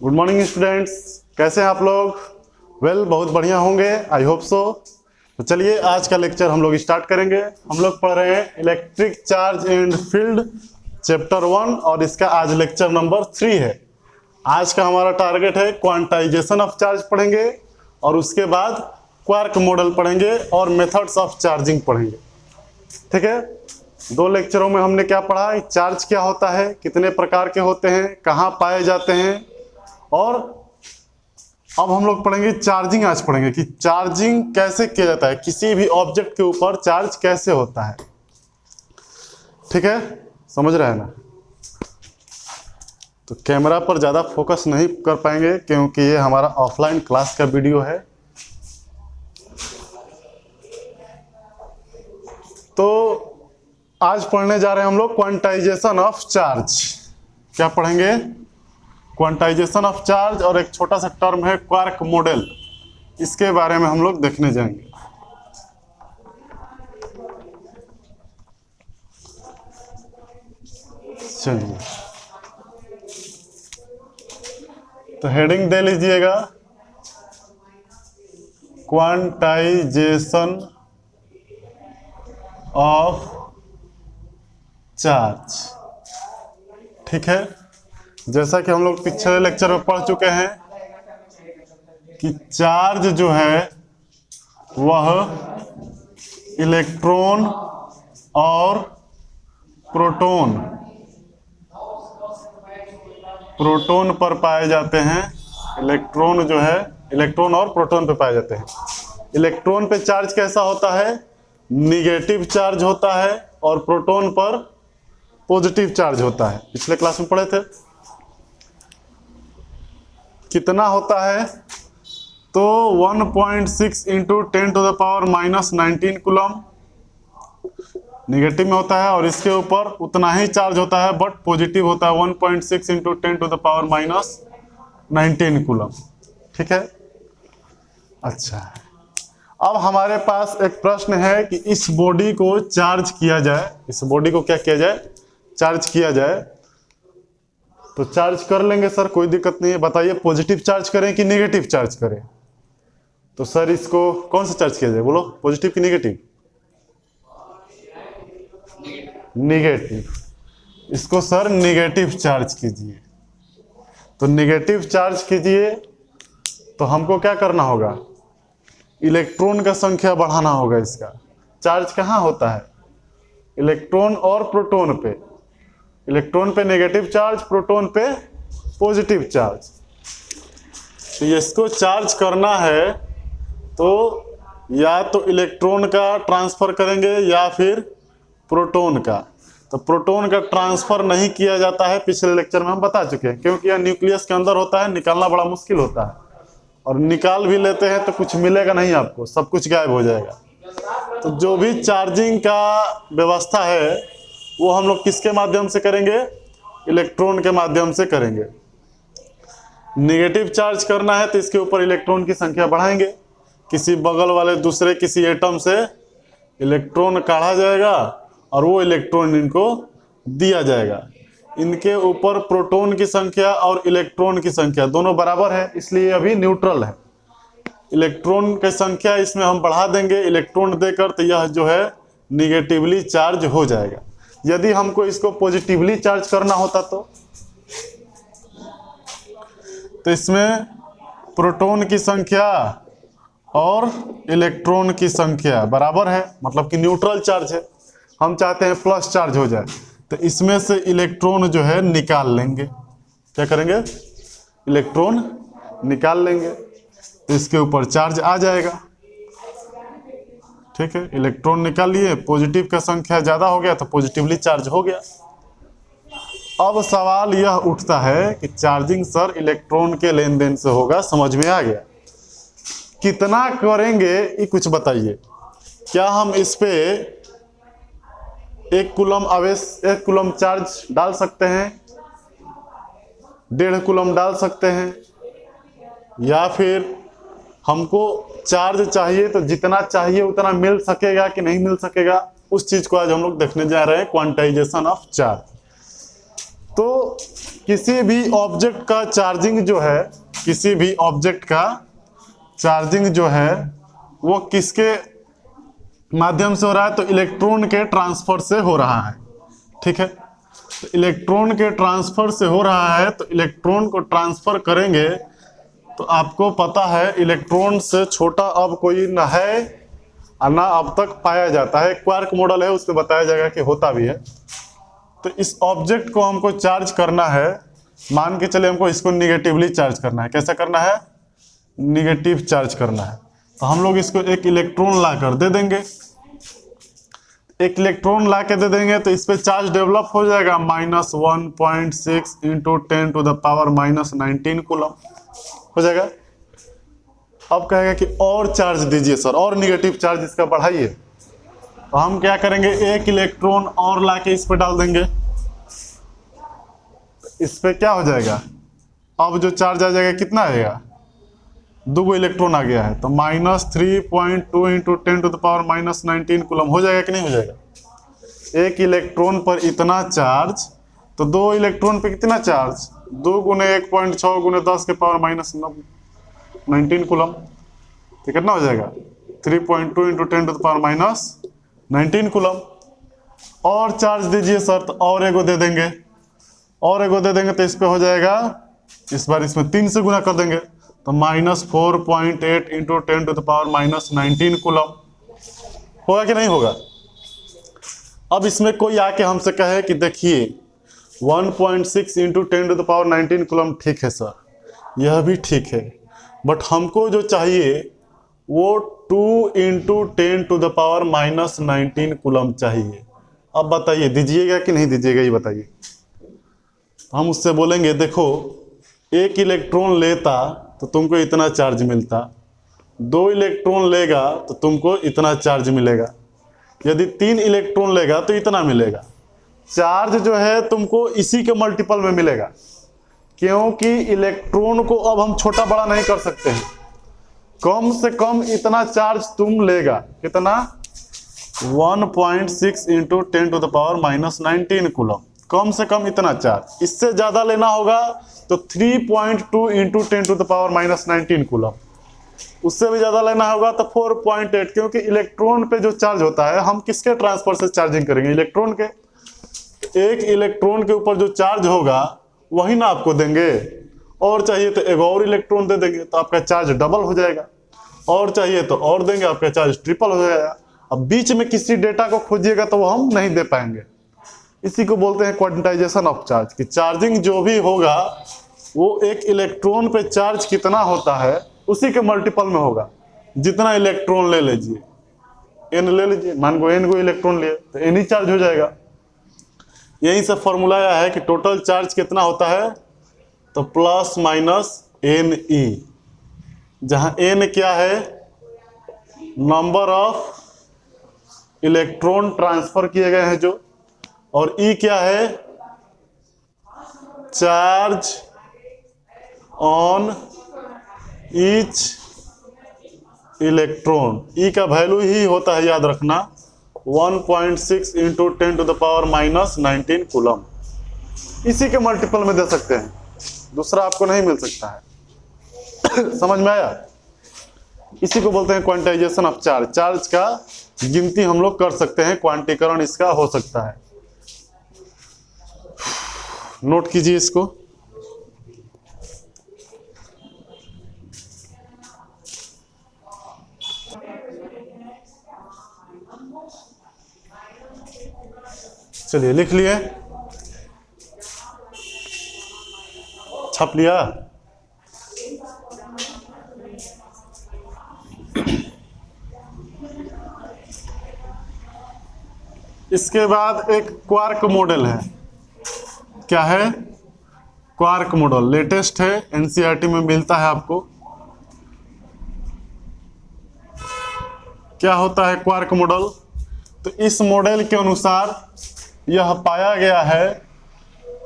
Good morning students, कैसे हैं आप लोग? बहुत बढ़िया होंगे, आई होप सो। तो चलिए आज का लेक्चर हम लोग स्टार्ट करेंगे। हम लोग पढ़ रहे हैं electric charge and field chapter 1 और इसका आज लेक्चर नंबर 3 है। आज का हमारा टारगेट है क्वांटाइजेशन ऑफ चार्ज पढ़ेंगे और उसके बाद क्वार्क मॉडल पढ़ेंगे और मेथड्स ऑफ चार्जिंग पढ़ेंगे। ठीक है, 2 लेक्चरों में हमने क्या पढ़ा, चार्ज क्या होता है, कितने प्रकार के होते हैं, कहाँ पाए जाते हैं, और अब हम लोग पढ़ेंगे चार्जिंग। आज पढ़ेंगे कि चार्जिंग कैसे किया जाता है, किसी भी ऑब्जेक्ट के ऊपर चार्ज कैसे होता है। ठीक है, समझ रहे हैं ना? तो कैमरा पर ज़्यादा फोकस नहीं कर पाएंगे क्योंकि ये हमारा ऑफलाइन क्लास का वीडियो है। तो आज पढ़ने जा रहे हैं हम लोग क्वांटाइजेशन ऑफ चार्ज। क्या पढ़ेंगे? क्वांटाइजेशन ऑफ चार्ज, और एक छोटा सा टर्म है क्वार्क मॉडल, इसके बारे में हम लोग देखने जाएंगे। चलिए, तो हेडिंग दे लीजिएगा क्वांटाइजेशन ऑफ चार्ज। ठीक है, जैसा कि हम लोग पिछले लेक्चर में पढ़ चुके हैं कि चार्ज जो है वह इलेक्ट्रॉन और प्रोटॉन पर पाए जाते हैं। इलेक्ट्रॉन जो है, इलेक्ट्रॉन और प्रोटॉन पे पाए जाते हैं। इलेक्ट्रॉन पे चार्ज कैसा होता है? निगेटिव चार्ज होता है, और प्रोटॉन पर पॉजिटिव चार्ज होता है। पिछले क्लास में पढ़े थे। कितना होता है? तो 1.6 इंटू 10⁻⁻19 कूलम निगेटिव में होता है, और इसके ऊपर उतना ही चार्ज होता है बट पॉजिटिव होता है 1.6 इंटू 10⁻⁻19 कूलम। ठीक है, अच्छा, अब हमारे पास एक प्रश्न है कि इस बॉडी को चार्ज किया जाए। इस बॉडी को क्या किया जाए? चार्ज किया जाए। तो चार्ज कर लेंगे सर, कोई दिक्कत नहीं है। बताइए, पॉजिटिव चार्ज करें कि नेगेटिव चार्ज करें? तो सर इसको कौन सा चार्ज किया जाए, बोलो, पॉजिटिव कि नेगेटिव? नेगेटिव। इसको सर नेगेटिव चार्ज कीजिए। तो नेगेटिव चार्ज कीजिए तो हमको क्या करना होगा? इलेक्ट्रॉन का संख्या बढ़ाना होगा। इसका चार्ज कहाँ होता है? इलेक्ट्रॉन और प्रोटॉन पे। इलेक्ट्रॉन पे नेगेटिव चार्ज, प्रोटॉन पे पॉजिटिव चार्ज। तो इसको चार्ज करना है तो या तो इलेक्ट्रॉन का ट्रांसफर करेंगे या फिर प्रोटॉन का। तो प्रोटॉन का ट्रांसफर नहीं किया जाता है, पिछले लेक्चर में हम बता चुके हैं, क्योंकि यह न्यूक्लियस के अंदर होता है, निकालना बड़ा मुश्किल होता है, और निकाल भी लेते हैं तो कुछ मिलेगा नहीं आपको, सब कुछ गायब हो जाएगा। तो जो भी चार्जिंग का व्यवस्था है वो हम लोग किसके माध्यम से करेंगे? इलेक्ट्रॉन के माध्यम से करेंगे। नेगेटिव चार्ज करना है तो इसके ऊपर इलेक्ट्रॉन की संख्या बढ़ाएंगे। किसी बगल वाले दूसरे किसी एटम से इलेक्ट्रॉन काढ़ा जाएगा और वो इलेक्ट्रॉन इनको दिया जाएगा। इनके ऊपर प्रोटॉन की संख्या और इलेक्ट्रॉन की संख्या दोनों बराबर है, इसलिए अभी न्यूट्रल है। इलेक्ट्रॉन की संख्या इसमें हम बढ़ा देंगे इलेक्ट्रॉन देकर, तो यह जो है निगेटिवली चार्ज हो जाएगा। यदि हमको इसको पॉजिटिवली चार्ज करना होता तो इसमें प्रोटॉन की संख्या और इलेक्ट्रॉन की संख्या बराबर है, मतलब कि न्यूट्रल चार्ज है। हम चाहते हैं प्लस चार्ज हो जाए, तो इसमें से इलेक्ट्रॉन जो है निकाल लेंगे। क्या करेंगे? इलेक्ट्रॉन निकाल लेंगे, तो इसके ऊपर चार्ज आ जाएगा। ठीक है, इलेक्ट्रॉन निकाल लिए, पॉजिटिव का संख्या ज़्यादा हो गया तो पॉजिटिवली चार्ज हो गया। अब सवाल यह उठता है कि चार्जिंग सर इलेक्ट्रॉन के लेन देन से होगा, समझ में आ गया। कितना करेंगे ये कुछ बताइए। क्या हम इस पे 1 कूलम आवेश, 1 कूलम चार्ज डाल सकते हैं, 1.5 कूलम डाल सकते हैं, या फिर हमको चार्ज चाहिए तो जितना चाहिए उतना मिल सकेगा कि नहीं मिल सकेगा? उस चीज को आज हम लोग देखने जा रहे हैं, क्वांटाइजेशन ऑफ चार्ज। तो किसी भी ऑब्जेक्ट का चार्जिंग जो है, किसी भी ऑब्जेक्ट का चार्जिंग जो है वो किसके माध्यम से हो रहा है? तो इलेक्ट्रॉन के ट्रांसफर से हो रहा है। ठीक है, तो इलेक्ट्रॉन के ट्रांसफर से हो रहा है, तो इलेक्ट्रॉन को ट्रांसफर करेंगे तो आपको पता है इलेक्ट्रॉन से छोटा अब कोई न है और ना अब तक पाया जाता है। क्वार्क मॉडल है, उसमें बताया जाएगा कि होता भी है। तो इस ऑब्जेक्ट को हमको चार्ज करना है, मान के चले हमको इसको निगेटिवली चार्ज करना है। कैसा करना है? निगेटिव चार्ज करना है। तो हम लोग इसको एक इलेक्ट्रॉन ला कर दे देंगे, एक इलेक्ट्रॉन ला के दे देंगे तो इस पे चार्ज डेवलप हो जाएगा -1.6 into 10 to the power -19 coulomb हो जाएगा। अब कहेगा कि और चार्ज दीजिए सर, और निगेटिव चार्ज इसका बढ़ाइए। तो हम क्या करेंगे, एक इलेक्ट्रॉन और ला के इस पे डाल देंगे, इस पे क्या हो जाएगा, अब जो चार्ज आ जाएगा कितना आएगा, 2 इलेक्ट्रॉन आ गया है, तो -3.2 into 10 to the power -19 coulomb हो जाएगा कि नहीं हो जाएगा। एक इलेक्ट्रॉन पर इतना चार्ज, तो 2 इलेक्ट्रॉन पे कितना चार्ज, 2 गुने 1.6 गुने 10 के पावर -19 कूलम, तो कितना हो जाएगा 3.2 into 10 to the power -19 coulomb. और चार्ज दीजिए सर, तो और एगो दे देंगे, और एगो दे देंगे तो इस पे हो जाएगा, इस बार इसमें 3 से गुना कर देंगे तो -4.8 into 10 to the power -19 coulomb होगा कि नहीं होगा। अब इसमें कोई आके हमसे कहे कि देखिए 1.6 into 10 to the power 19 coulomb ठीक है सर, यह भी ठीक है, बट हमको जो चाहिए वो 2 into 10 to the power -19 coulomb चाहिए। अब बताइए दीजिएगा कि नहीं दीजिएगा, ये बताइए। हम उससे बोलेंगे देखो, एक इलेक्ट्रॉन लेता तो तुमको इतना चार्ज मिलता, 2 इलेक्ट्रॉन लेगा तो तुमको इतना चार्ज मिलेगा, यदि 3 इलेक्ट्रॉन लेगा तो इतना मिलेगा। चार्ज जो है तुमको इसी के मल्टीपल में मिलेगा, क्योंकि इलेक्ट्रॉन को अब हम छोटा बड़ा नहीं कर सकते हैं। कम से कम इतना चार्ज तुम लेगा, कितना 1.6 into 10 to the power -19 coulomb, कम से कम इतना चार्ज। इससे ज़्यादा लेना होगा तो 3.2 into 10 to the power -19 coulomb, उससे भी ज़्यादा लेना होगा तो 4.8, क्योंकि इलेक्ट्रॉन पे जो चार्ज होता है हम किसके ट्रांसफर से चार्जिंग करेंगे, इलेक्ट्रॉन के। एक इलेक्ट्रॉन के ऊपर जो चार्ज होगा वही ना आपको देंगे, और चाहिए तो एक और इलेक्ट्रॉन दे देंगे तो आपका चार्ज डबल हो जाएगा, और चाहिए तो और देंगे, आपका चार्ज ट्रिपल हो जाएगा। अब बीच में किसी डेटा को खोजिएगा तो वो हम नहीं दे पाएंगे। इसी को बोलते हैं क्वांटाइजेशन ऑफ चार्ज, कि चार्जिंग जो भी होगा वो एक इलेक्ट्रॉन पे चार्ज कितना होता है उसी के मल्टीपल में होगा। जितना इलेक्ट्रॉन ले लीजिए, n ले लीजिए, मान को n को इलेक्ट्रॉन लिए तो n ही चार्ज हो जाएगा। यही से फॉर्मूला आया है कि टोटल चार्ज कितना होता है, तो ±NE, जहां n क्या है, नंबर ऑफ इलेक्ट्रॉन ट्रांसफर किए गए हैं जो, और E क्या है, charge on each electron. E का वैल्यू ही होता है, याद रखना, 1.6 into 10 to the power -19 coulomb. इसी के मल्टीपल में दे सकते हैं, दूसरा आपको नहीं मिल सकता है। समझ में आया? इसी को बोलते हैं क्वांटाइजेशन ऑफ चार्ज। चार्ज का गिनती हम लोग कर सकते हैं, क्वांटीकरण इसका हो सकता है। नोट कीजिए इसको। चलिए लिख लिए, छाप लिया। इसके बाद एक क्वार्क मॉडल है। क्या है? क्वार्क मॉडल लेटेस्ट है, एनसीईआरटी में मिलता है आपको। क्या होता है क्वार्क मॉडल? तो इस मॉडल के अनुसार यह पाया गया है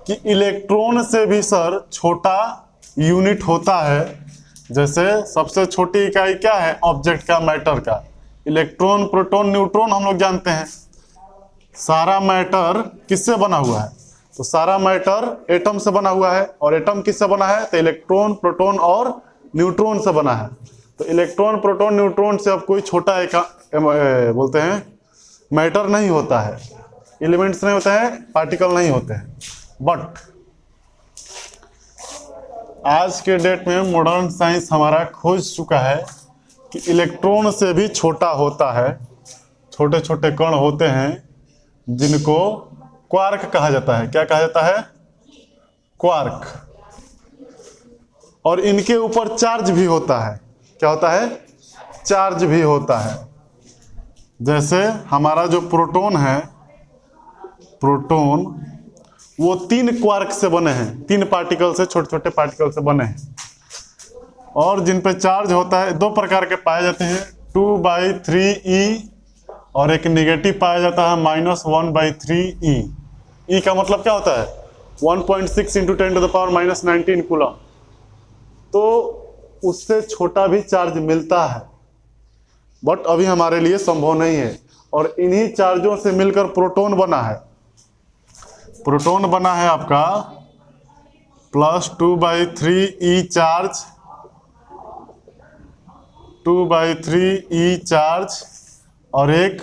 कि इलेक्ट्रॉन से भी सर छोटा यूनिट होता है। जैसे सबसे छोटी इकाई क्या है ऑब्जेक्ट का, मैटर का? इलेक्ट्रॉन, प्रोटॉन, न्यूट्रॉन हम लोग जानते हैं। सारा मैटर किससे बना हुआ है? तो सारा मैटर एटम से बना हुआ है, और एटम किससे बना है? तो इलेक्ट्रॉन, प्रोटॉन और न्यूट्रॉन से बना है। तो इलेक्ट्रॉन, प्रोटॉन, न्यूट्रॉन से अब कोई छोटा एक बोलते हैं मैटर नहीं होता है, एलिमेंट्स नहीं होते हैं, पार्टिकल नहीं होते हैं। बट आज के डेट में मॉडर्न साइंस हमारा खोज चुका है कि इलेक्ट्रॉन से भी छोटा होता है, छोटे छोटे कण होते हैं जिनको क्वार्क कहा जाता है। क्या कहा जाता है? क्वार्क। और इनके ऊपर चार्ज भी होता है। क्या होता है? चार्ज भी होता है। जैसे हमारा जो प्रोटॉन है, प्रोटॉन वो 3 क्वार्क से बने हैं, 3 पार्टिकल से, छोटे छोटे पार्टिकल से बने हैं। और जिन पे चार्ज होता है 2 प्रकार के पाए जाते हैं, 2/3e, और एक नेगेटिव पाया जाता है -1/3e। ई का मतलब क्या होता है? 1.6 × 10⁻⁻19 कूलम। तो उससे छोटा भी चार्ज मिलता है, बट अभी हमारे लिए संभव नहीं है। और इन्हीं चार्जों से मिलकर प्रोटॉन बना है। प्रोटॉन बना है आपका +2/3e चार्ज, 2/3e चार्ज, और एक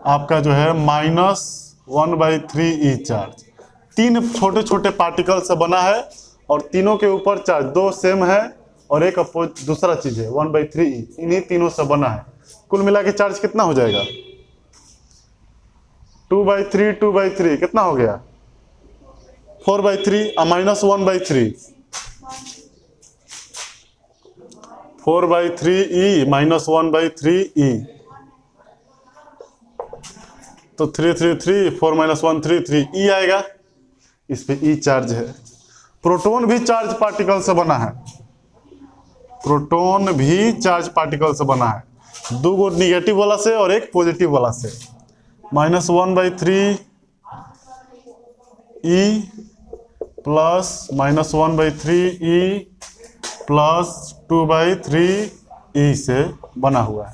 आपका जो है -1/3e चार्ज। 3 छोटे छोटे पार्टिकल से बना है, और तीनों के ऊपर चार्ज 2 सेम है और एक दूसरा चीज है 1/3e। इन्हीं तीनों से बना है। कुल मिला के चार्ज कितना हो जाएगा? 2/3 कितना हो गया? 4/3 -1/3, 4/3e -1/3e। तो 3 4 -1 3 e आएगा। इस पे e चार्ज है। प्रोटॉन भी चार्ज पार्टिकल से बना है। प्रोटॉन भी चार्ज पार्टिकल से बना है, 2 निगेटिव वाला से और एक पॉजिटिव वाला से। -1/3e plus -1/3e plus 2/3e से बना हुआ है।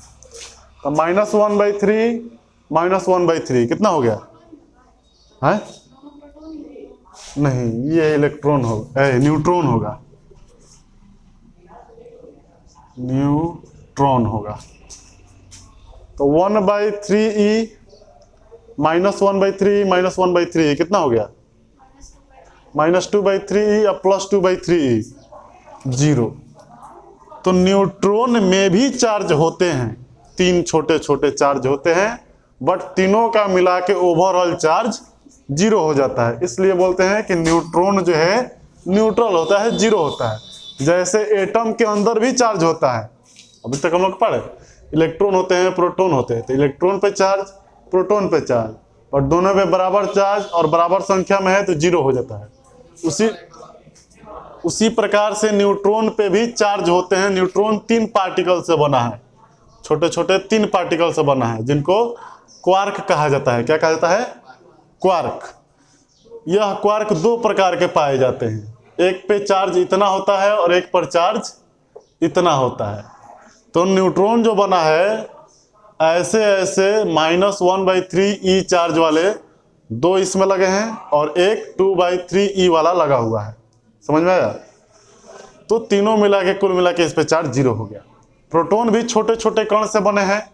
तो -1/3 -1/3 कितना हो गया है? नहीं, ये इलेक्ट्रॉन होगा, न्यूट्रॉन होगा, न्यूट्रॉन होगा। तो 1/3e -1/3 -1/3 कितना हो गया? -2/3e और +2/3e 0। तो न्यूट्रॉन में भी चार्ज होते हैं, 3 छोटे छोटे चार्ज होते हैं, बट तीनों का मिला के ओवरऑल चार्ज 0 हो जाता है। इसलिए बोलते हैं कि न्यूट्रॉन जो है न्यूट्रल होता है, 0 होता है। जैसे एटम के अंदर भी चार्ज होता है, अभी तक हम लोग पढ़े, इलेक्ट्रॉन होते हैं, प्रोटॉन होते हैं। तो इलेक्ट्रॉन पे चार्ज, प्रोटॉन पे चार्ज, और दोनों में बराबर चार्ज और बराबर संख्या में है तो 0 हो जाता है। उसी प्रकार से न्यूट्रॉन पे भी चार्ज होते हैं। न्यूट्रॉन 3 पार्टिकल से बना है, छोटे छोटे 3 पार्टिकल से बना है, जिनको क्वार्क कहा जाता है। क्या कहा जाता है? क्वार्क। यह क्वार्क 2 प्रकार के पाए जाते हैं, एक पे चार्ज इतना होता है और एक पर चार्ज इतना होता है। तो न्यूट्रॉन जो बना है, ऐसे ऐसे -1/3e चार्ज वाले 2 इसमें लगे हैं और एक 2/3e वाला लगा हुआ है। समझ में आया? तो तीनों मिला के कुल मिला के इस पे चार्ज 0 हो गया। प्रोटॉन भी छोटे छोटे कण से बने हैं,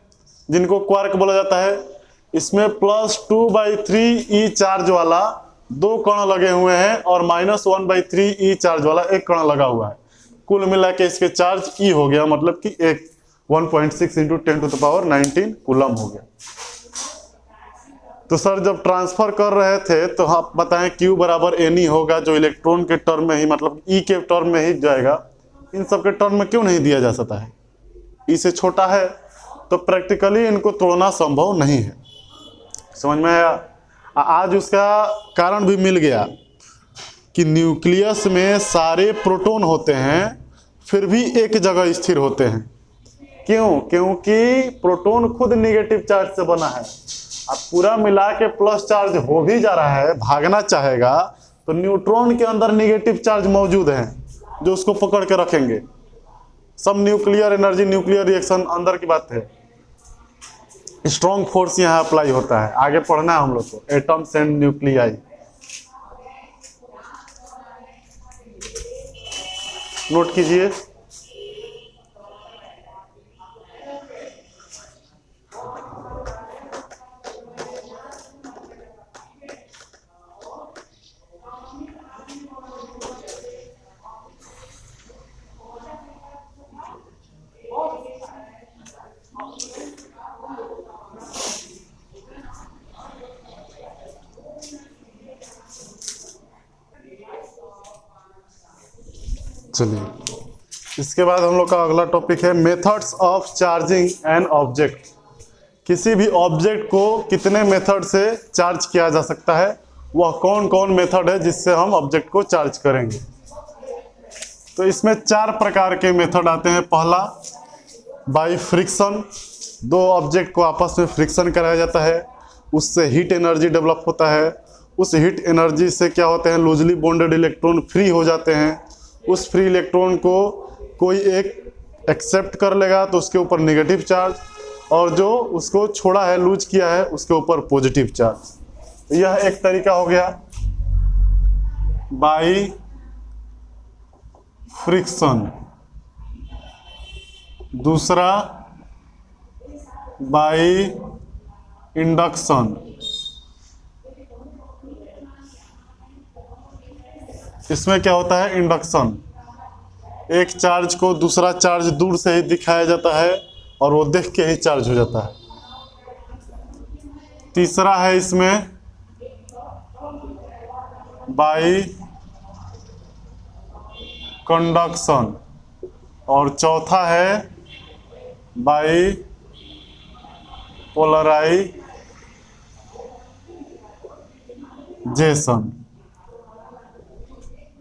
जिनको क्वार्क बोला जाता है। इसमें +2/3e चार्ज वाला 2 कण लगे हुए हैं और -1/3e चार्ज वाला 1 कण लगा हुआ है। कुल मिला के इसके चार्ज e हो गया, मतलब कि 1.6 × 10⁻19 कूलम हो गया। तो सर जब ट्रांसफर कर रहे थे तो आप बताएं Q = Ne होगा, जो इलेक्ट्रॉन के टर्म में ही, मतलब E के टर्म में ही जाएगा। इन सब के टर्म में क्यों नहीं दिया जा सकता है? E से छोटा है, तो प्रैक्टिकली इनको तोड़ना संभव नहीं है। समझ में आया? आज उसका कारण भी मिल गया कि न्यूक्लियस में सारे प्रोटॉन होते हैं, फिर भी एक जगह स्थिर होते हैं। क्यों? क्योंकि प्रोटॉन खुद नेगेटिव चार्ज से बना है। अब पूरा मिला के प्लस चार्ज हो भी जा रहा है, भागना चाहेगा, तो न्यूट्रॉन के अंदर नेगेटिव चार्ज मौजूद हैं जो उसको पकड़ के रखेंगे। सब न्यूक्लियर एनर्जी, न्यूक्लियर रिएक्शन अंदर की बात है। स्ट्रॉन्ग फोर्स यहाँ अप्लाई होता है। आगे पढ़ना है हम लोग को, एटम्स एंड न्यूक्लियाई। नोट कीजिए। चलिए, इसके बाद हम लोग का अगला टॉपिक है methods of charging an object. किसी भी ऑब्जेक्ट को कितने मेथड से चार्ज किया जा सकता है, वह कौन कौन मेथड है जिससे हम ऑब्जेक्ट को चार्ज करेंगे। तो इसमें 4 प्रकार के मेथड आते हैं। पहला, बाय फ्रिक्शन, दो ऑब्जेक्ट को आपस में फ्रिक्शन कराया जाता है, उससे हीट एनर्जी डेवलप होता है। उस हीट एनर्जी से क्या होते हैं, लूजली बॉन्डेड इलेक्ट्रॉन फ्री हो जाते हैं। उस फ्री इलेक्ट्रॉन को कोई एक एक्सेप्ट कर लेगा तो उसके ऊपर नेगेटिव चार्ज, और जो उसको छोड़ा है, लूज किया है, उसके ऊपर पॉजिटिव चार्ज। यह एक तरीका हो गया बाय फ्रिक्शन। दूसरा बाय इंडक्शन। इसमें क्या होता है, इंडक्शन, एक चार्ज को दूसरा चार्ज दूर से ही दिखाया जाता है और वो देख के ही चार्ज हो जाता है। तीसरा है इसमें बाय कंडक्शन, और चौथा है बाय पोलराइजेशन।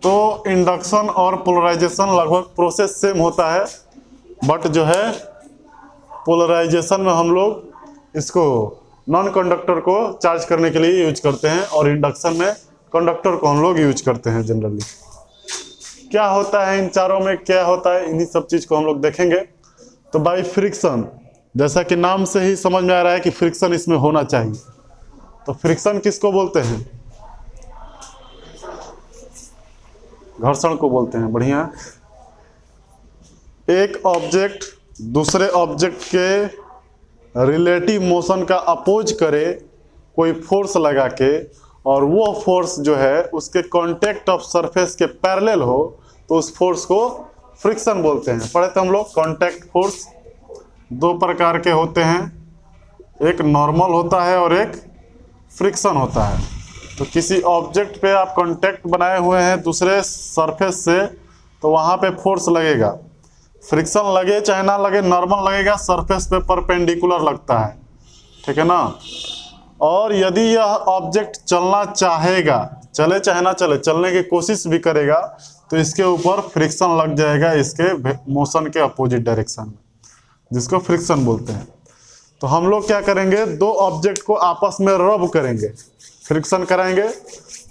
तो इंडक्शन और पोलराइजेशन लगभग प्रोसेस सेम होता है, बट जो है पोलराइजेशन में हम लोग इसको नॉन कंडक्टर को चार्ज करने के लिए यूज करते हैं, और इंडक्शन में कंडक्टर को हम लोग यूज करते हैं जनरली। क्या होता है इन चारों में, क्या होता है, इन्हीं सब चीज़ को हम लोग देखेंगे। तो बाय फ्रिक्शन, जैसा कि नाम से ही समझ में आ रहा है कि फ्रिक्शन इसमें होना चाहिए। तो फ्रिक्शन किसको बोलते हैं, घर्षण को बोलते हैं। बढ़िया। एक ऑब्जेक्ट दूसरे ऑब्जेक्ट के रिलेटिव मोशन का अपोज करे कोई फोर्स लगा के, और वो फोर्स जो है उसके कांटेक्ट ऑफ सरफेस के पैरेलल हो, तो उस फोर्स को फ्रिक्शन बोलते हैं। पढ़े थे हम लोग, कांटेक्ट फोर्स 2 प्रकार के होते हैं, एक नॉर्मल होता है और एक फ्रिक्शन होता है। तो किसी ऑब्जेक्ट पे आप कांटेक्ट बनाए हुए हैं दूसरे सरफेस से, तो वहाँ पे फोर्स लगेगा। फ्रिक्शन लगे चाहे ना लगे, नॉर्मल लगेगा, सरफेस पे परपेंडिकुलर लगता है, ठीक है ना। और यदि यह ऑब्जेक्ट चलना चाहेगा, चले चाहे ना चले, चलने की कोशिश भी करेगा, तो इसके ऊपर फ्रिक्शन लग जाएगा इसके मोशन के अपोजिट डायरेक्शन में, जिसको फ्रिक्शन बोलते हैं। तो हम लोग क्या करेंगे, 2 ऑब्जेक्ट को आपस में रब करेंगे, फ्रिक्शन कराएंगे,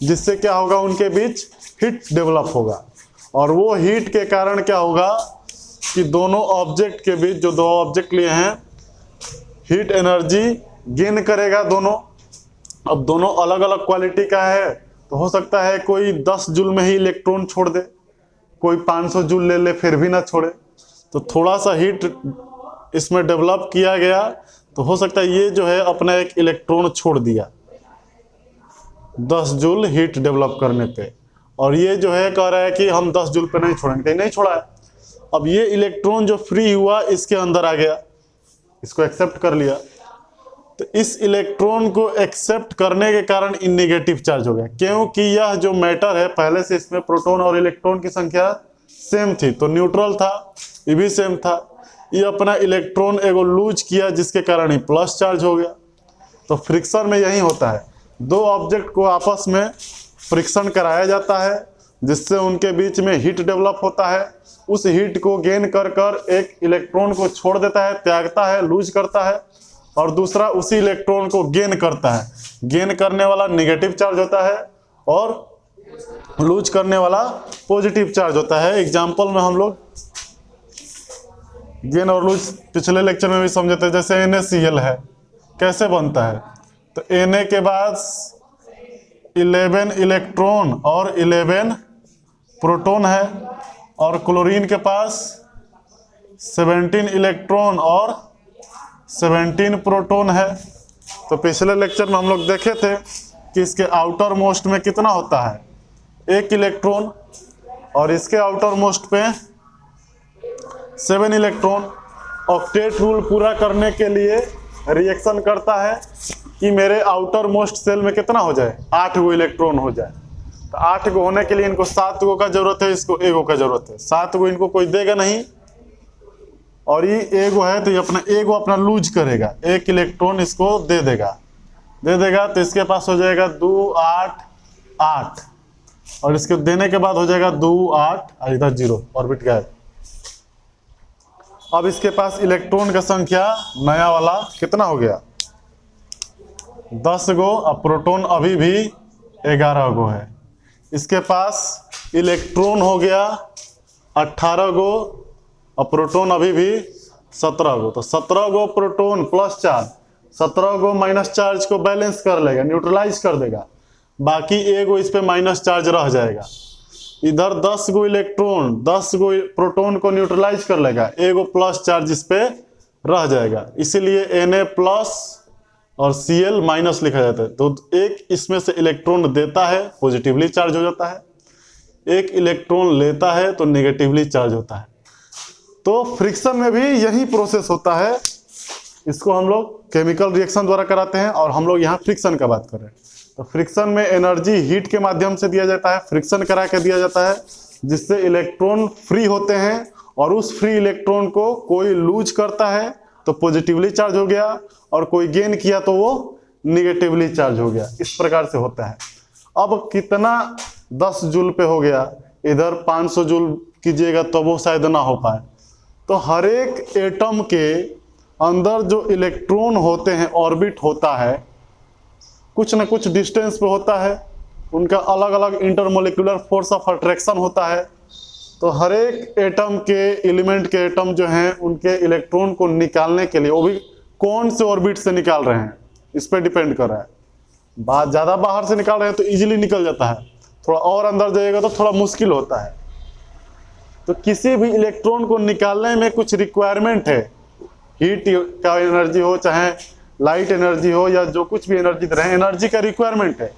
जिससे क्या होगा, उनके बीच हीट डेवलप होगा। और वो हीट के कारण क्या होगा कि दोनों ऑब्जेक्ट के बीच, जो 2 ऑब्जेक्ट लिए हैं, हीट एनर्जी गेन करेगा दोनों। अब दोनों अलग अलग क्वालिटी का है, तो हो सकता है कोई 10 जूल में ही इलेक्ट्रॉन छोड़ दे, कोई 500 जूल ले ले फिर भी ना छोड़े। तो थोड़ा सा हीट इसमें डेवलप किया गया, तो हो सकता है ये जो है अपना एक इलेक्ट्रॉन छोड़ दिया 10 जूल हीट डेवलप करने पे, और ये जो है कह रहा है कि हम 10 जूल पे नहीं छोड़ेंगे, नहीं छोड़ा है। अब ये इलेक्ट्रॉन जो फ्री हुआ इसके अंदर आ गया, इसको एक्सेप्ट कर लिया, तो इस इलेक्ट्रॉन को एक्सेप्ट करने के कारण इन नेगेटिव चार्ज हो गया, क्योंकि यह जो मैटर है पहले से इसमें प्रोटॉन और इलेक्ट्रॉन की संख्या सेम थी, तो न्यूट्रल था, ये भी सेम था। ये अपना इलेक्ट्रॉन एगो लूज किया, जिसके कारण ही प्लस चार्ज हो गया। तो फ्रिक्शन में यही होता है, 2 ऑब्जेक्ट को आपस में फ्रिक्शन कराया जाता है, जिससे उनके बीच में हीट डेवलप होता है। उस हीट को गेन कर कर एक इलेक्ट्रॉन को छोड़ देता है, त्यागता है, लूज करता है, और दूसरा उसी इलेक्ट्रॉन को गेन करता है। गेन करने वाला नेगेटिव चार्ज होता है और लूज करने वाला पॉजिटिव चार्ज होता है। एग्जाम्पल में हम लोग गेन और लूज पिछले लेक्चर में भी समझे थे, जैसे NaCl है, कैसे बनता है, तो Na के बाद 11 इलेक्ट्रॉन और 11 प्रोटॉन है, और क्लोरीन के पास 17 इलेक्ट्रॉन और 17 प्रोटॉन है। तो पिछले लेक्चर में हम लोग देखे थे कि इसके आउटर मोस्ट में कितना होता है, 1 इलेक्ट्रॉन, और इसके आउटर मोस्ट पे 7 इलेक्ट्रॉन। ऑक्टेट रूल पूरा करने के लिए रिएक्शन करता है कि मेरे आउटर मोस्ट सेल में कितना हो जाए, 8 गो इलेक्ट्रॉन हो जाए। तो 8 गो होने के लिए इनको 7 गो का जरूरत है, इसको 1 गो का जरूरत है। 7 गो इनको कोई देगा नहीं, और ये 1 गो है तो ये अपना 1 गो अपना लूज करेगा, 1 इलेक्ट्रॉन इसको दे देगा। तो इसके पास हो जाएगा 2 8 8, और इसके देने के बाद हो जाएगा 2 8, इधर 0 ऑर्बिट गायब। अब इसके पास इलेक्ट्रॉन का संख्या नया वाला कितना हो गया, 10 गो। अब प्रोटॉन अभी भी 11 गो है। इसके पास इलेक्ट्रॉन हो गया 18 गो, और प्रोटॉन अभी भी 17 गो। तो 17 गो प्रोटॉन प्लस चार्ज 17 गो माइनस चार्ज को बैलेंस कर लेगा, न्यूट्रलाइज कर देगा। बाकी 1 गो इस पे माइनस चार्ज रह जाएगा। इधर 10 गो इलेक्ट्रॉन 10 गो प्रोटॉन को न्यूट्रलाइज कर लेगा, 1 गो प्लस चार्ज इस पे रह जाएगा। इसीलिए Na प्लस और Cl माइनस लिखा जाता है। तो एक इसमें से इलेक्ट्रॉन देता है, पॉजिटिवली चार्ज हो जाता है, एक इलेक्ट्रॉन लेता है तो नेगेटिवली चार्ज होता है। तो फ्रिक्शन में भी यही प्रोसेस होता है। इसको हम लोग केमिकल रिएक्शन द्वारा कराते हैं, और हम लोग यहाँ फ्रिक्शन का बात कर रहे हैं। तो फ्रिक्शन में एनर्जी हीट के माध्यम से दिया जाता है, फ्रिक्शन करा के दिया जाता है, जिससे इलेक्ट्रॉन फ्री होते हैं, और उस फ्री इलेक्ट्रॉन को कोई लूज करता है तो पॉजिटिवली चार्ज हो गया, और कोई गेन किया तो वो निगेटिवली चार्ज हो गया। इस प्रकार से होता है। अब कितना 10 जूल पे हो गया, इधर 500 जूल कीजिएगा तो वो शायद ना हो पाए। तो हर एक एटम के अंदर जो इलेक्ट्रॉन होते हैं, ऑर्बिट होता है, कुछ ना कुछ डिस्टेंस पे होता है, उनका अलग अलग इंटरमोलिकुलर फोर्स ऑफ अट्रैक्शन होता है। तो हर एक एटम के एलिमेंट के एटम जो हैं, उनके इलेक्ट्रॉन को निकालने के लिए वो भी कौन से ऑर्बिट से निकाल रहे हैं इस पर डिपेंड कर रहा है। ज़्यादा बाहर से निकाल रहे हैं तो इजीली निकल जाता है, थोड़ा और अंदर जाएगा तो थोड़ा मुश्किल होता है। तो किसी भी इलेक्ट्रॉन को निकालने में कुछ रिक्वायरमेंट है, हीट का एनर्जी हो, चाहे लाइट एनर्जी हो, या जो कुछ भी एनर्जी रहे, एनर्जी का रिक्वायरमेंट है।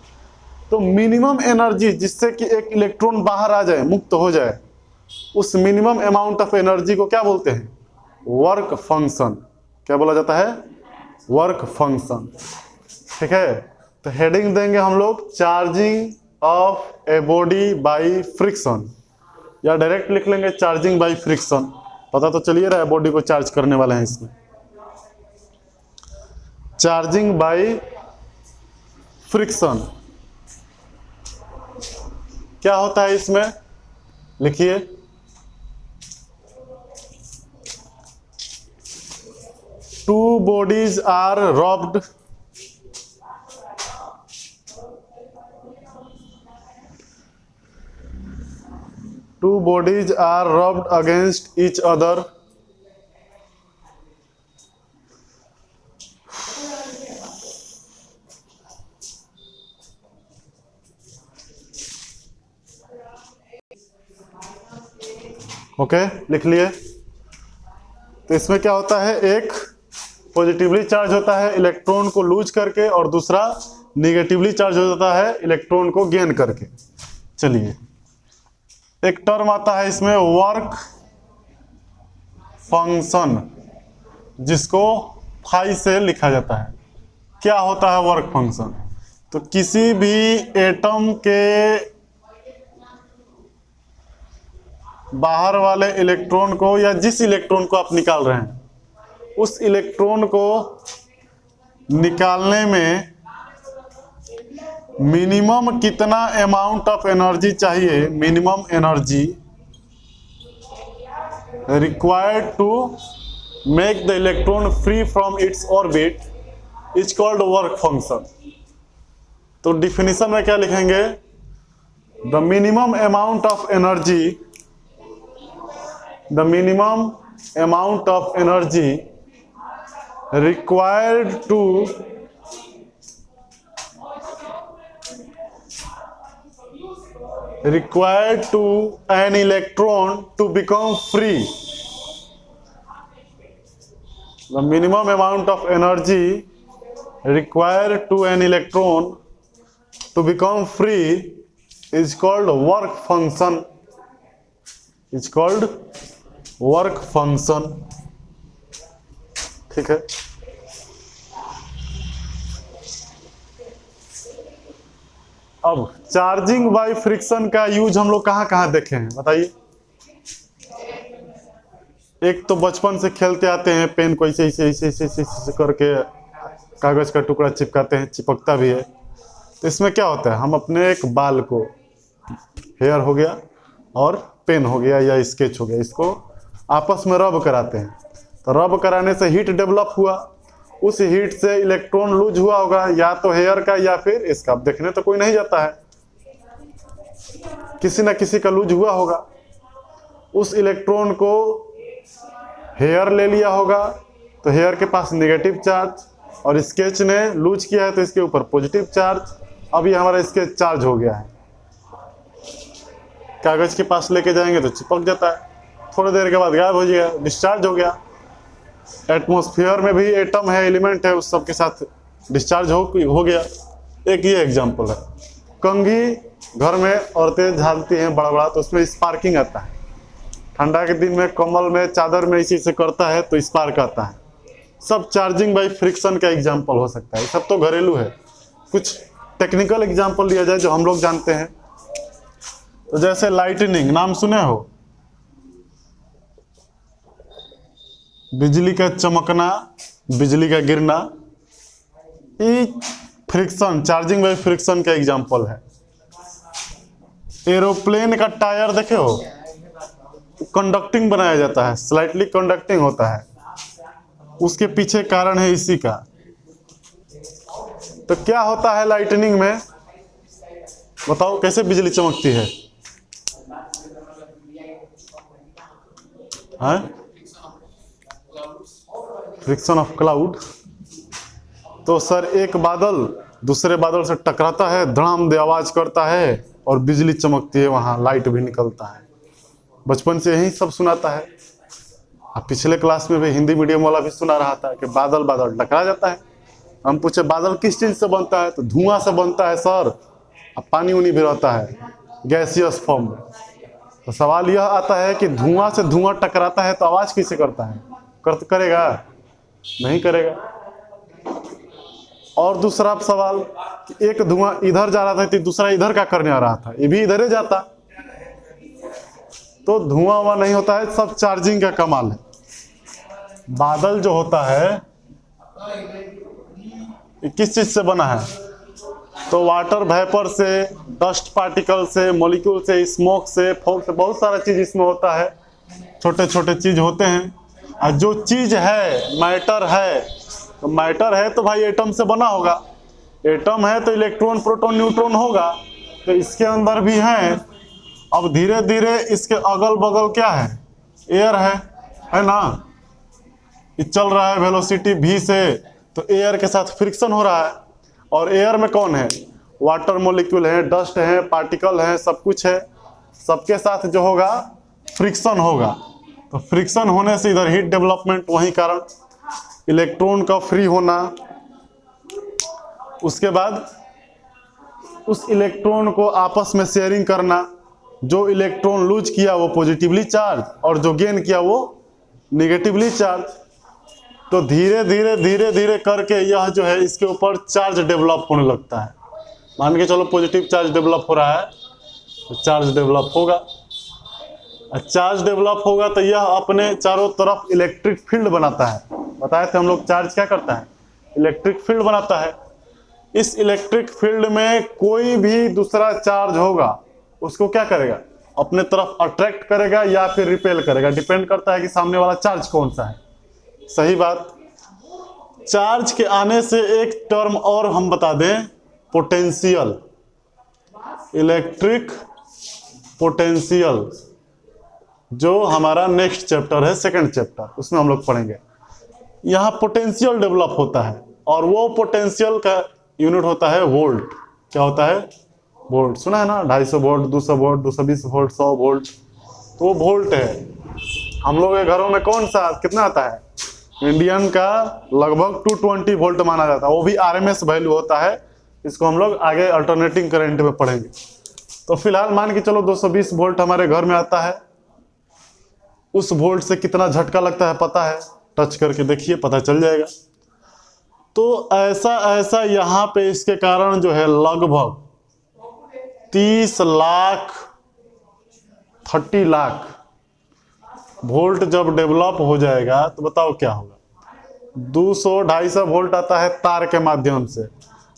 तो मिनिमम एनर्जी जिससे कि एक इलेक्ट्रॉन बाहर आ जाए, मुक्त हो जाए, उस मिनिमम अमाउंट ऑफ एनर्जी को क्या बोलते हैं, वर्क फंक्शन। क्या बोला जाता है, वर्क फंक्शन। ठीक है। तो हेडिंग देंगे हम लोग charging of a body by friction, या डायरेक्ट लिख लेंगे चार्जिंग बाय फ्रिक्शन। पता तो चलिए रहा है बॉडी को चार्ज करने वाले हैं इसमें। चार्जिंग बाय फ्रिक्शन क्या होता है इसमें, लिखिए। Two bodies are rubbed against each other okay, लिख लिए। तो इसमें क्या होता है, एक पॉजिटिवली चार्ज होता है इलेक्ट्रॉन को लूज करके, और दूसरा निगेटिवली चार्ज हो जाता है इलेक्ट्रॉन को गेन करके। चलिए, एक टर्म आता है इसमें वर्क फंक्शन, जिसको फाई से लिखा जाता है। क्या होता है वर्क फंक्शन? तो किसी भी एटम के बाहर वाले इलेक्ट्रॉन को, या जिस इलेक्ट्रॉन को आप निकाल रहे हैं, उस इलेक्ट्रॉन को निकालने में मिनिमम कितना अमाउंट ऑफ एनर्जी चाहिए, minimum energy required to make the electron free from its orbit is called work function. तो डिफिनीशन में क्या लिखेंगे, the minimum amount of energy, the minimum amount of energy required to required to an electron to become free. The minimum amount of energy required to an electron to become free is called work function. It's called work function. ठीक है। अब charging by friction का use हम लोग कहाँ कहाँ देखे हैं बताइए। एक तो बचपन से खेलते आते हैं, पेन को ऐसे ऐसे ऐसे ऐसे ऐसे ऐसे करके कागज का टुकड़ा चिपकाते हैं, चिपकता भी है। तो इसमें क्या होता है, हम अपने एक बाल को, हेयर हो गया और पेन हो गया या स्केच हो गया, इसको आपस में रब कराते हैं। तो रब कराने से हीट डेवलप हुआ, उस हीट से इलेक्ट्रॉन लूज हुआ होगा, या तो हेयर का या फिर इसका। अब देखने तो कोई नहीं जाता है, किसी ना किसी का लूज हुआ होगा। उस इलेक्ट्रॉन को हेयर ले लिया होगा, तो हेयर के पास नेगेटिव चार्ज, और स्केच ने लूज किया है तो इसके ऊपर पॉजिटिव चार्ज। अब ये हमारा स्केच चार्ज हो गया है, कागज के पास लेके जाएंगे तो चिपक जाता है, थोड़ी देर के बाद गायब हो जाएगा, डिस्चार्ज हो गया। एटमॉस्फेयर में भी एटम है, एलिमेंट है, उस सब के साथ डिस्चार्ज हो गया। एक ये एग्जांपल है। कंघी घर में औरतें झालती हैं बड़ा बड़ा, तो उसमें स्पार्किंग आता है। ठंडा के दिन में कम्बल में, चादर में इसी से करता है तो स्पार्क आता है। सब चार्जिंग बाय फ्रिक्शन का एग्जाम्पल हो सकता है। सब तो घरेलू है, कुछ टेक्निकल एग्जाम्पल लिया जाए जो हम लोग जानते हैं। तो जैसे लाइटनिंग, नाम सुने हो, बिजली का चमकना, बिजली का गिरना, ये फ्रिक्शन, चार्जिंग बाय फ्रिक्शन का एग्जाम्पल है। एरोप्लेन का टायर देखे हो, कंडक्टिंग बनाया जाता है, स्लाइटली कंडक्टिंग होता है, उसके पीछे कारण है इसी का। तो क्या होता है लाइटनिंग में, बताओ कैसे बिजली चमकती है? Friction of cloud. तो सर एक बादल दूसरे बादल से टकराता है, धड़ाम दे आवाज करता है और बिजली चमकती है, वहां लाइट भी निकलता है। बचपन से यही सब सुनाता है। अब पिछले क्लास में भी हिंदी मीडियम वाला भी सुना रहा था कि बादल बादल टकरा जाता है। हम पूछे बादल किस चीज से बनता है, तो धुआं से बनता है सर। अब पानी उनी भी रहता है गैसियस फॉर्म में। तो सवाल यह आता है कि धुआं से धुआं टकराता है तो आवाज कैसे करता है? करेगा? नहीं करेगा। और दूसरा सवाल कि एक धुआं इधर जा रहा था तो दूसरा इधर क्या करने आ रहा था? ये भी इधर ही जाता। तो धुआं वहां नहीं होता है, सब चार्जिंग का कमाल है। बादल जो होता है ये किस चीज से बना है? तो वाटर वेपर से, डस्ट पार्टिकल से, मॉलिक्यूल से, स्मोक से, फॉग से, बहुत सारा चीज इसमें होता है। छोटे छोटे चीज होते हैं। और जो चीज है मैटर है, तो मैटर है तो भाई एटम से बना होगा। एटम है तो इलेक्ट्रॉन प्रोटॉन न्यूट्रॉन होगा। तो इसके अंदर भी है। अब धीरे धीरे इसके अगल बगल क्या है? एयर है ना। ये चल रहा है वेलोसिटी v से, तो एयर के साथ फ्रिक्शन हो रहा है। और एयर में कौन है? वाटर मॉलिक्यूल है, डस्ट है, पार्टिकल है, सब कुछ है। सबके साथ जो होगा फ्रिक्शन होगा। तो फ्रिक्शन होने से इधर हीट डेवलपमेंट, वही कारण इलेक्ट्रॉन का फ्री होना। उसके बाद उस इलेक्ट्रॉन को आपस में शेयरिंग करना। जो इलेक्ट्रॉन लूज किया वो पॉजिटिवली चार्ज, और जो गेन किया वो निगेटिवली चार्ज। तो धीरे धीरे धीरे धीरे करके यह जो है इसके ऊपर चार्ज डेवलप होने लगता है। मान के चलो पॉजिटिव चार्ज डेवलप हो रहा है, तो चार्ज डेवलप होगा। चार्ज डेवलप होगा तो यह अपने चारों तरफ इलेक्ट्रिक फील्ड बनाता है। बताए थे हम लोग, चार्ज क्या करता है? इलेक्ट्रिक फील्ड बनाता है। इस इलेक्ट्रिक फील्ड में कोई भी दूसरा चार्ज होगा उसको क्या करेगा? अपने तरफ अट्रैक्ट करेगा या फिर रिपेल करेगा। डिपेंड करता है कि सामने वाला चार्ज कौन सा है। सही बात। चार्ज के आने से एक टर्म और हम बता दें, पोटेंशियल, इलेक्ट्रिक पोटेंशियल, जो हमारा नेक्स्ट चैप्टर है, सेकंड चैप्टर, उसमें हम लोग पढ़ेंगे। यहाँ पोटेंशियल डेवलप होता है, और वो पोटेंशियल का यूनिट होता है वोल्ट। क्या होता है? वोल्ट सुना है ना, 250 वोल्ट, 200 वोल्ट, 220 वोल्ट, 100 वोल्ट, तो वो वोल्ट है। हम लोग के घरों में कौन सा कितना आता है? इंडियन का लगभग 220 वोल्ट माना जाता है, वो भी आरएमएस वैल्यू होता है। इसको हम लोग आगे अल्टरनेटिंग करंट में पढ़ेंगे। तो फिलहाल मान के चलो 220 वोल्ट हमारे घर में आता है। उस वोल्ट से कितना झटका लगता है पता है? टच करके देखिए, पता चल जाएगा। तो ऐसा ऐसा यहाँ पे इसके कारण जो है लगभग 30 लाख 30 लाख वोल्ट जब डेवलप हो जाएगा तो बताओ क्या होगा। 200-250 वोल्ट आता है तार के माध्यम से।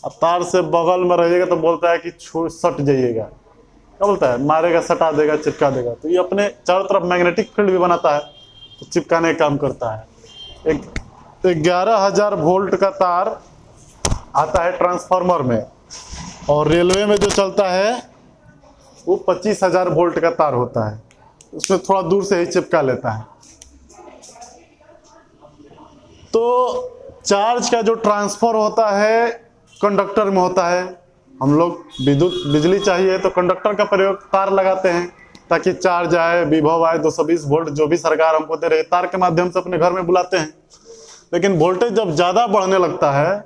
अब तार से बगल में रहिएगा तो बोलता है कि सट जाइएगा, क्या बोलता है? मारेगा, सटा देगा, चिपका देगा। तो ये अपने चारों तरफ मैग्नेटिक फील्ड भी बनाता है, तो चिपकाने का काम करता है। एक 11,000 वोल्ट का तार आता है ट्रांसफार्मर में, और रेलवे में जो चलता है वो 25,000 वोल्ट का तार होता है, उसमें थोड़ा दूर से ही चिपका लेता है। तो चार्ज का जो ट्रांसफर होता है कंडक्टर में होता है। हम लोग बिजली चाहिए तो कंडक्टर का प्रयोग, तार लगाते हैं ताकि चार्ज आए, विभव आए। 220 वोल्ट जो भी सरकार हमको दे रही है, तार के माध्यम से अपने घर में बुलाते हैं। लेकिन वोल्टेज जब ज़्यादा बढ़ने लगता है,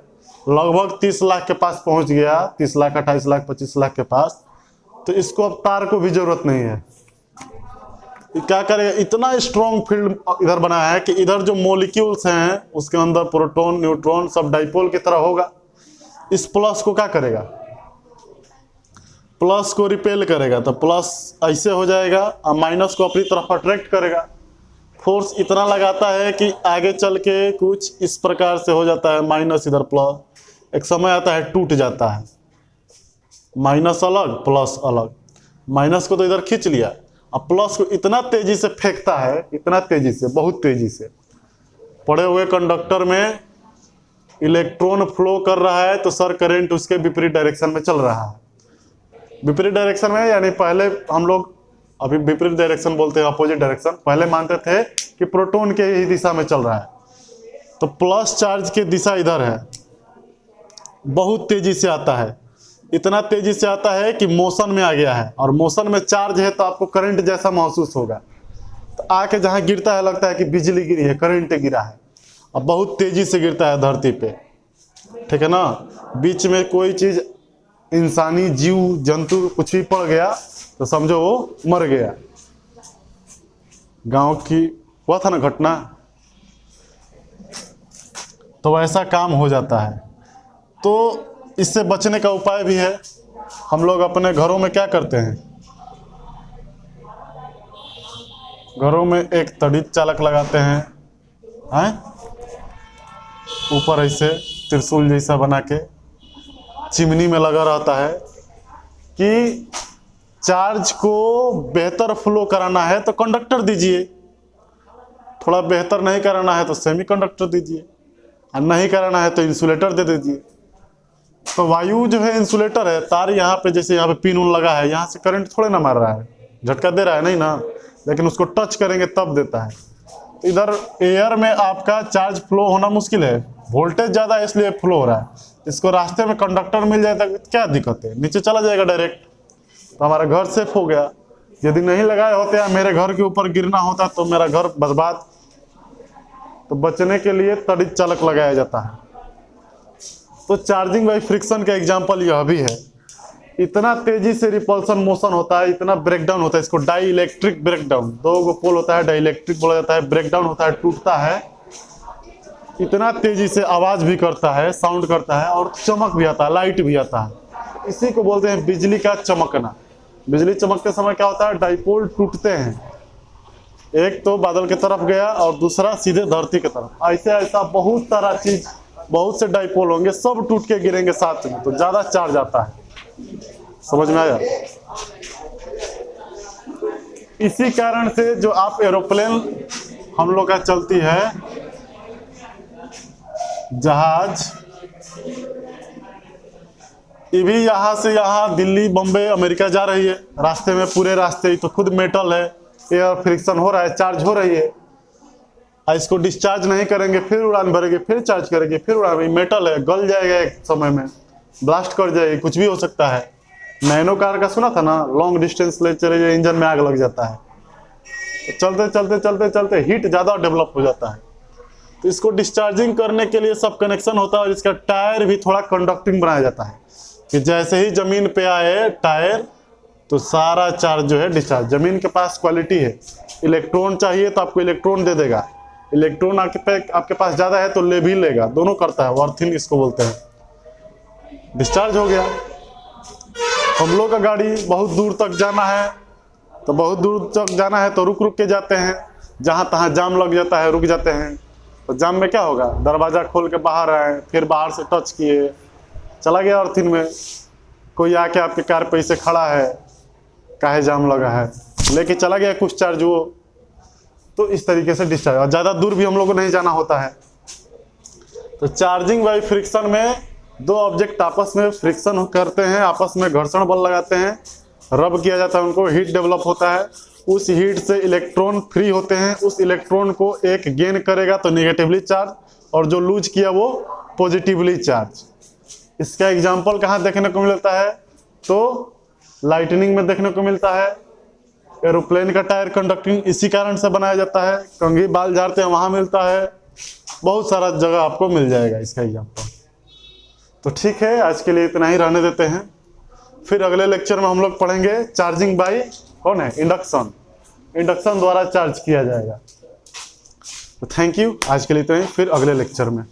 लगभग 30 लाख के पास पहुंच गया, 30 लाख, 28 लाख, 25 लाख के पास, तो इसको अब तार को भी जरूरत नहीं है। क्या करेगा? इतना स्ट्रॉन्ग फील्ड इधर बनाया है कि इधर जो मॉलिक्यूल्स हैं उसके अंदर प्रोटॉन, न्यूट्रॉन सब डाइपोल की तरह होगा। इस प्लस को क्या करेगा? प्लस को रिपेल करेगा, तो प्लस ऐसे हो जाएगा और माइनस को अपनी तरफ अट्रैक्ट करेगा। फोर्स इतना लगाता है कि आगे चल के कुछ इस प्रकार से हो जाता है, माइनस इधर प्लस। एक समय आता है टूट जाता है, माइनस अलग प्लस अलग। माइनस को तो इधर खींच लिया, अब प्लस को इतना तेजी से फेंकता है, इतना तेजी से, बहुत तेजी से। पड़े हुए कंडक्टर में इलेक्ट्रॉन फ्लो कर रहा है तो सर करंट उसके विपरीत डायरेक्शन में चल रहा है। विपरीत डायरेक्शन में यानी पहले हम लोग, अभी विपरीत डायरेक्शन बोलते हैं, अपोजिट डायरेक्शन। पहले मानते थे कि प्रोटॉन के ही दिशा में चल रहा है, तो प्लस चार्ज की दिशा इधर है, बहुत तेजी से आता है। इतना तेजी से आता है कि मोशन में आ गया है, और मोशन में चार्ज है तो आपको करंट जैसा महसूस होगा। तो आके जहां गिरता है लगता है कि बिजली गिरी है, करंट गिरा है। अब बहुत तेजी से गिरता है धरती पे, ठीक है ना। बीच में कोई चीज, इंसानी जीव जंतु कुछ भी पड़ गया तो समझो वो मर गया। गांव की हुआ था ना घटना, तो वैसा काम हो जाता है। तो इससे बचने का उपाय भी है। हम लोग अपने घरों में क्या करते हैं? घरों में एक तड़ित चालक लगाते हैं, ऊपर ऐसे त्रिशूल जैसा बना के चिमनी में लगा रहता है कि चार्ज को बेहतर फ्लो कराना है तो कंडक्टर दीजिए, थोड़ा बेहतर नहीं कराना है तो सेमीकंडक्टर दीजिए, और नहीं कराना है तो इंसुलेटर दे दीजिए। तो वायु जो है इंसुलेटर है। तार यहाँ पे, जैसे यहाँ पे पिन उन लगा है, यहाँ से करंट थोड़े ना मार रहा है, झटका दे रहा है नहीं ना, लेकिन उसको टच करेंगे तब देता है। इधर एयर में आपका चार्ज फ्लो होना मुश्किल है, वोल्टेज ज़्यादा है इसलिए फ्लो हो रहा है। इसको रास्ते में कंडक्टर मिल जाए तो क्या दिक्कत है, नीचे चला जाएगा डायरेक्ट, तो हमारा घर सेफ हो गया। यदि नहीं लगाए होते या मेरे घर के ऊपर गिरना होता तो मेरा घर बर्बाद। तो बचने के लिए तड़ित चालक लगाया जाता है। तो चार्जिंग बाई फ्रिक्शन का एग्जाम्पल यह भी है। इतना तेजी से रिपल्सन मोशन होता है, इतना ब्रेकडाउन होता है, इसको डाई इलेक्ट्रिक ब्रेकडाउन, 2 पोल होता है, डाई इलेक्ट्रिक बोला जाता है। ब्रेकडाउन होता है, टूटता है, इतना तेजी से आवाज भी करता है, साउंड करता है, और चमक भी आता है, लाइट भी आता है। इसी को बोलते हैं बिजली का चमकना। बिजली चमकते समय क्या होता है? डाइपोल टूटते हैं, एक तो बादल की तरफ गया और दूसरा सीधे धरती की तरफ। ऐसे ऐसा बहुत सारा चीज, बहुत से डाइपोल होंगे, सब टूट के गिरेंगे साथ में, तो ज्यादा चार्ज आता है। समझ में आया? इसी कारण से जो आप एरोप्लेन हम लोग का चलती है, जहाज, ये भी यहाँ से यहाँ दिल्ली, बम्बई, अमेरिका जा रही है। रास्ते में, पूरे रास्ते तो खुद मेटल है, एयर फ्रिक्शन हो रहा है, चार्ज हो रही है। इसको डिस्चार्ज नहीं करेंगे, फिर उड़ान भरेंगे, फिर चार्ज करेंगे, फिर उड़ान। मेटल है, गल जाएगा एक समय में, ब्लास्ट कर जाएगी, कुछ भी हो सकता है। नैनो कार का सुना था ना, लॉन्ग डिस्टेंस ले चले जाए इंजन में आग लग जाता है, तो चलते चलते चलते चलते हीट ज़्यादा डेवलप हो जाता है। तो इसको डिस्चार्जिंग करने के लिए सब कनेक्शन होता है, और इसका टायर भी थोड़ा कंडक्टिंग बनाया जाता है कि जैसे ही ज़मीन पे आए टायर तो सारा चार्ज जो है डिस्चार्ज। ज़मीन के पास क्वालिटी है, इलेक्ट्रॉन चाहिए तो आपको इलेक्ट्रॉन दे देगा, इलेक्ट्रॉन आपके पास ज़्यादा है तो ले भी लेगा, दोनों करता है, अर्थिंग इसको बोलते हैं। डिस्चार्ज हो गया। हम लोग का गाड़ी बहुत दूर तक जाना है, तो बहुत दूर तक जाना है तो रुक रुक के जाते हैं, जहाँ तहाँ जाम लग जाता है, रुक जाते हैं। तो जाम में क्या होगा, दरवाज़ा खोल के बाहर आए, फिर बाहर से टच किए, चला गया अर्थिंग में। कोई आके आपके कार पे से खड़ा है, काहे जाम लगा है, लेके चला गया कुछ चार्ज वो। तो इस तरीके से डिस्चार्ज, और ज़्यादा दूर भी हम लोग को नहीं जाना होता है। तो चार्जिंग बाई फ्रिक्शन में दो ऑब्जेक्ट आपस में फ्रिक्शन करते हैं, आपस में घर्षण बल लगाते हैं, रब किया जाता है उनको, हीट डेवलप होता है, उस हीट से इलेक्ट्रॉन फ्री होते हैं, उस इलेक्ट्रॉन को एक गेन करेगा तो नेगेटिवली चार्ज, और जो लूज किया वो पॉजिटिवली चार्ज। इसका एग्जाम्पल कहाँ देखने को मिलता है, तो लाइटनिंग में देखने को मिलता है। एरोप्लेन का टायर कंडक्टिंग इसी कारण से बनाया जाता है, कंघी बाल झाड़ते हैं वहाँ मिलता है, बहुत सारा जगह आपको मिल जाएगा इसका एग्जाम्पल। तो ठीक है, आज के लिए इतना ही रहने देते हैं। फिर अगले लेक्चर में हम लोग पढ़ेंगे चार्जिंग बाई कौन है, इंडक्शन। इंडक्शन द्वारा चार्ज किया जाएगा। तो थैंक यू, आज के लिए इतना ही, फिर अगले लेक्चर में।